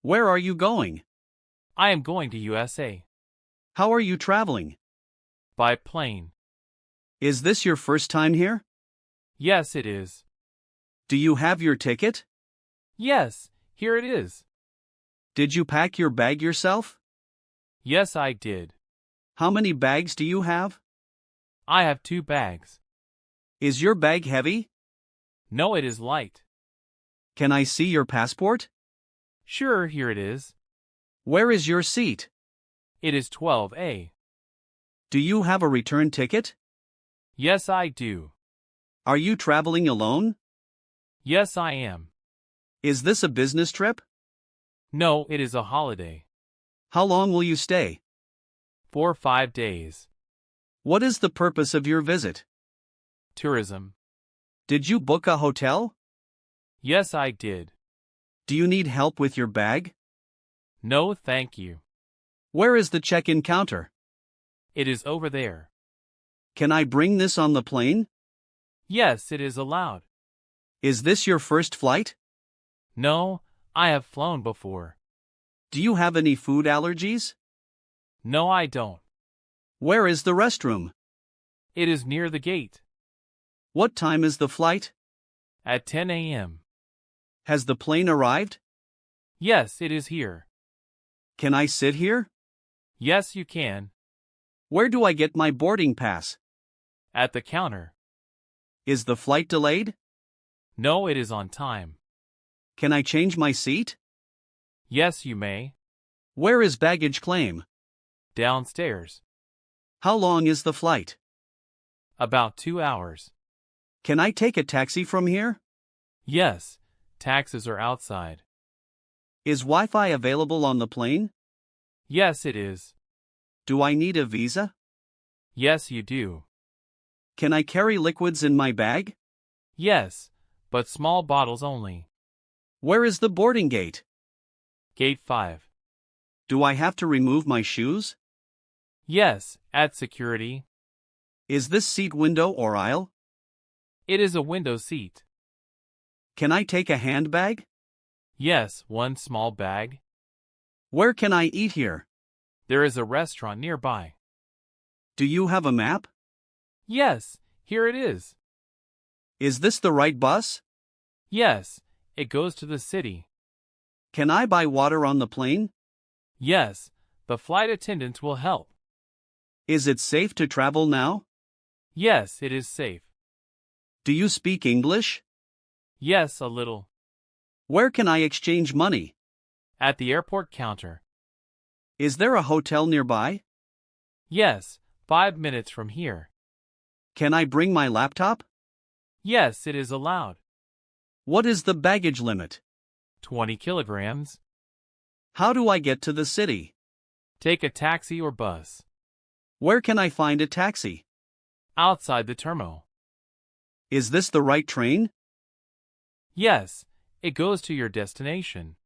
Where are you going? I am going to USA. How are you traveling? By plane. Is this your first time here? Yes, it is. Do you have your ticket? Yes, here it is. Did you pack your bag yourself? Yes, I did. How many bags do you have? I have 2 bags. Is your bag heavy? No, it is light. Can I see your passport? Sure, here it is. Where is your seat? It is 12A. Do you have a return ticket? Yes, I do. Are you traveling alone? Yes, I am. Is this a business trip? No, it is a holiday. How long will you stay? 4 or 5 days. What is the purpose of your visit? Tourism. Did you book a hotel? Yes, I did. Do you need help with your bag? No, thank you. Where is the check-in counter? It is over there. Can I bring this on the plane? Yes, it is allowed. Is this your first flight? No, I have flown before. Do you have any food allergies? No, I don't. Where is the restroom? It is near the gate. What time is the flight? At 10 a.m. Has the plane arrived? Yes, it is here. Can I sit here? Yes, you can. Where do I get my boarding pass? At the counter. Is the flight delayed? No, it is on time. Can I change my seat? Yes, you may. Where is baggage claim? Downstairs. How long is the flight? About 2 hours. Can I take a taxi from here? Yes, taxis are outside. Is Wi-Fi available on the plane? Yes, it is. Do I need a visa? Yes, you do. Can I carry liquids in my bag? Yes, but small bottles only. Where is the boarding gate? Gate 5. Do I have to remove my shoes? Yes, at security. Is this seat window or aisle? It is a window seat. Can I take a handbag? Yes, one small bag. Where can I eat here? There is a restaurant nearby. Do you have a map? Yes, here it is. Is this the right bus? Yes, it goes to the city. Can I buy water on the plane? Yes, the flight attendants will help. Is it safe to travel now? Yes, it is safe. Do you speak English? Yes, a little. Where can I exchange money? At the airport counter. Is there a hotel nearby? Yes, 5 minutes from here. Can I bring my laptop? Yes, it is allowed. What is the baggage limit? 20 kilograms. How do I get to the city? Take a taxi or bus. Where can I find a taxi? Outside the terminal. Is this the right train? Yes, it goes to your destination.